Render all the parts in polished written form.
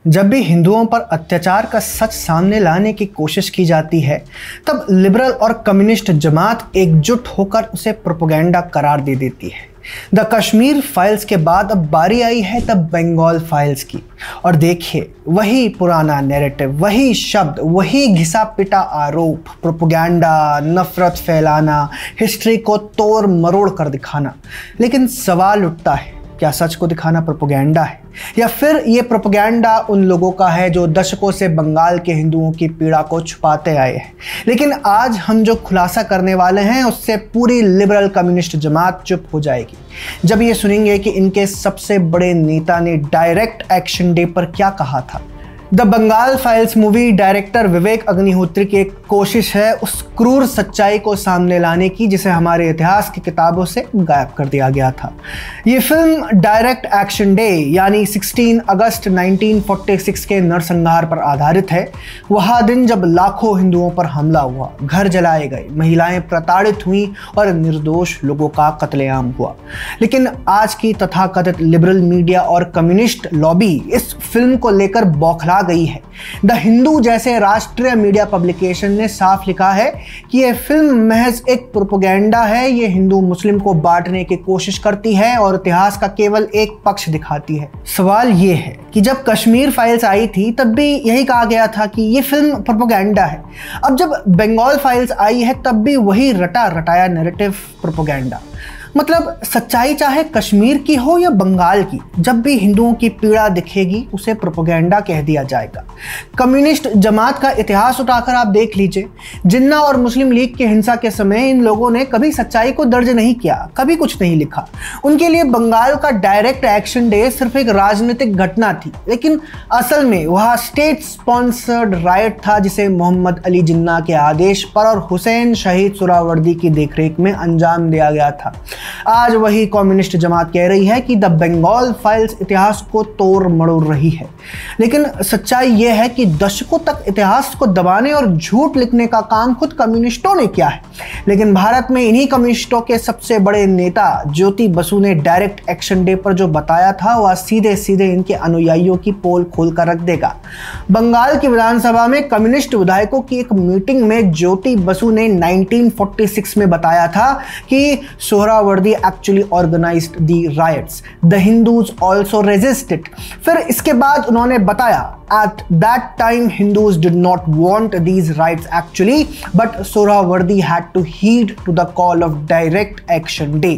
जब भी हिंदुओं पर अत्याचार का सच सामने लाने की कोशिश की जाती है, तब लिबरल और कम्युनिस्ट जमात एकजुट होकर उसे प्रोपेगेंडा करार दे देती है। द कश्मीर फाइल्स के बाद अब बारी आई है द बंगाल फाइल्स की। और देखिए, वही पुराना नैरेटिव, वही शब्द, वही घिसा पिटा आरोप, प्रोपेगेंडा, नफरत फैलाना, हिस्ट्री को तोड़ मरोड़ कर दिखाना। लेकिन सवाल उठता है, क्या सच को दिखाना प्रोपेगेंडा है, या फिर ये प्रोपेगेंडा उन लोगों का है जो दशकों से बंगाल के हिंदुओं की पीड़ा को छुपाते आए हैं। लेकिन आज हम जो खुलासा करने वाले हैं उससे पूरी लिबरल कम्युनिस्ट जमात चुप हो जाएगी जब ये सुनेंगे कि इनके सबसे बड़े नेता ने डायरेक्ट एक्शन डे पर क्या कहा था। The Bengal Files movie director Vivek Agnihotri की एक कोशिश है उस क्रूर सच्चाई को सामने लाने की जिसे हमारे इतिहास की किताबों से गायब कर दिया गया था। ये फिल्म डायरेक्ट एक्शन डे यानी 16 अगस्त 1946 के नरसंहार पर आधारित है। वह दिन जब लाखों हिंदुओं पर हमला हुआ, घर जलाए गए, महिलाएं प्रताड़ित हुई और निर्दोष लोगों का कत्लेआम हुआ। लेकिन आज की तथाकथित लिबरल मीडिया और कम्युनिस्ट लॉबी इस फिल्म को लेकर बौखला गई है। द हिंदू जैसे राष्ट्रीय मीडिया पब्लिकेशन ने साफ लिखा है कि यह फिल्म महज एक प्रोपेगेंडा है, ये हिंदू मुस्लिम को बांटने की कोशिश करती है और इतिहास का केवल एक पक्ष दिखाती है। सवाल यह है कि जब कश्मीर फाइल्स आई थी तब भी यही कहा गया था कि यह फिल्म प्रोपेगेंडा है। अब जब बंगाल फाइल्स आई है तब भी वही रटा रटाया नैरेटिव प्रोपेगेंडा। मतलब सच्चाई चाहे कश्मीर की हो या बंगाल की, जब भी हिंदुओं की पीड़ा दिखेगी उसे प्रोपेगेंडा कह दिया जाएगा। कम्युनिस्ट जमात का इतिहास उठाकर आप देख लीजिए, जिन्ना और मुस्लिम लीग की हिंसा के समय इन लोगों ने कभी सच्चाई को दर्ज नहीं किया, कभी कुछ नहीं लिखा। उनके लिए बंगाल का डायरेक्ट एक्शन डे सिर्फ एक राजनीतिक घटना थी, लेकिन असल में वह स्टेट स्पॉन्सर्ड राइट था जिसे मोहम्मद अली जिन्ना के आदेश पर और हुसैन शहीद सुहरावर्दी की देखरेख में अंजाम दिया गया था। आज वही कम्युनिस्ट जमात कह रही है कि द बंगाल फाइल्स इतिहास को तोड़ मरोड़ रही है। लेकिन सच्चाई यह है कि दशकों तक इतिहास को दबाने और झूठ लिखने का काम खुद कम्युनिस्टों ने किया है। लेकिन भारत में इन्हीं कम्युनिस्टों के सबसे बड़े नेता ज्योति बसु ने डायरेक्ट एक्शन डे पर जो बताया था वह सीधे सीधे इनके अनुयायियों की पोल खोल कर रख देगा। बंगाल की विधानसभा में कम्युनिस्ट विधायकों की एक मीटिंग में ज्योति बसु ने 1946 में बताया था कि Suhrawardi actually organized the riots. The Hindus also resisted. फिर इसके बाद उन्होंने बताया at that time Hindus did not want these riots actually, but Sohrawardi had to heed to the call of direct action day.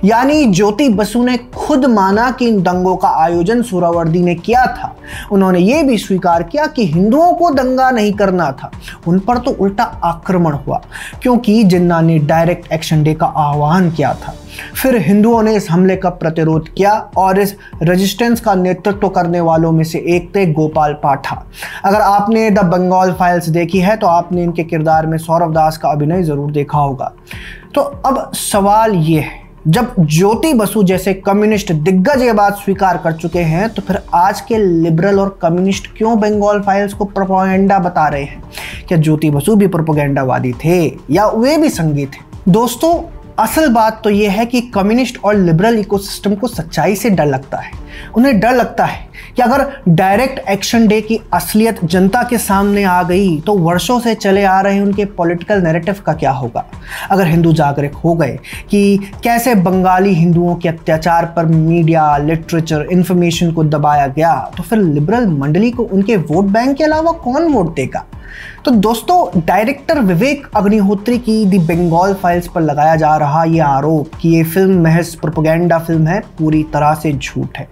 यानी ज्योति बसु ने खुद माना कि इन दंगों का आयोजन सोहरावर्दी ने किया था। उन्होंने ये भी स्वीकार किया कि हिंदुओं को दंगा नहीं करना था, उन पर तो उल्टा आक्रमण हुआ क्योंकि जिन्ना ने डायरेक्ट एक्शन डे का आह्वान किया था। फिर हिंदुओं ने इस हमले का प्रतिरोध किया और इस रेजिस्टेंस का नेतृत्व करने वालों में से एक थे गोपाल पाठा। अगर आपने द बंगाल फाइल्स देखी है तो आपने इनके किरदार में सौरव दास का अभिनय जरूर देखा होगा। तो अब सवाल ये है, जब ज्योति बसु जैसे कम्युनिस्ट दिग्गज ये बात स्वीकार कर चुके हैं तो फिर आज के लिबरल और कम्युनिस्ट क्यों बंगाल फाइल्स को प्रोपेगेंडा बता रहे हैं? क्या ज्योति बसु भी प्रोपेगेंडावादी थे या वे भी संगी थे? दोस्तों, असल बात तो यह है कि कम्युनिस्ट और लिबरल इकोसिस्टम को सच्चाई से डर लगता है। उन्हें डर लगता है कि अगर डायरेक्ट एक्शन डे की असलियत जनता के सामने आ गई तो वर्षों से चले आ रहे उनके पॉलिटिकल नैरेटिव का क्या होगा। अगर हिंदू जागरूक हो गए कि कैसे बंगाली हिंदुओं के अत्याचार पर मीडिया, लिटरेचर, इंफॉर्मेशन को दबाया गया, तो फिर लिबरल मंडली को उनके वोट बैंक के अलावा कौन वोट देगा? तो दोस्तों, डायरेक्टर विवेक अग्निहोत्री की द बंगाल फाइल्स पर लगाया जा रहा ये आरोप कि ये फिल्म महज प्रोपेगेंडा फिल्म है, पूरी तरह से झूठ है।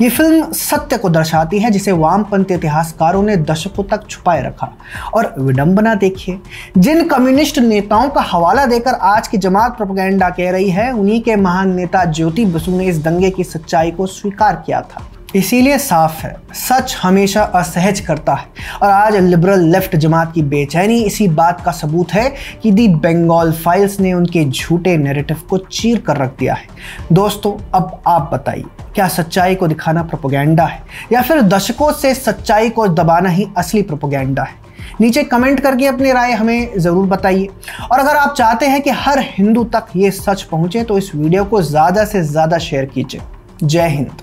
ये फिल्म सत्य को दर्शाती है जिसे वामपंथी इतिहासकारों ने दशकों तक छुपाए रखा। और विडंबना देखिए, जिन कम्युनिस्ट नेताओं का हवाला देकर आज की जमात प्रोपेगेंडा कह रही है, उन्हीं के महान नेता ज्योति बसु ने इस दंगे की सच्चाई को स्वीकार किया था। इसीलिए साफ है, सच हमेशा असहज करता है और आज लिबरल लेफ्ट जमात की बेचैनी इसी बात का सबूत है कि दी बंगाल फाइल्स ने उनके झूठे नैरेटिव को चीर कर रख दिया है। दोस्तों, अब आप बताइए, क्या सच्चाई को दिखाना प्रोपेगेंडा है या फिर दशकों से सच्चाई को दबाना ही असली प्रोपेगेंडा है? नीचे कमेंट करके अपनी राय हमें ज़रूर बताइए। और अगर आप चाहते हैं कि हर हिंदू तक ये सच पहुंचे तो इस वीडियो को ज़्यादा से ज़्यादा शेयर कीजिए। जय हिंद।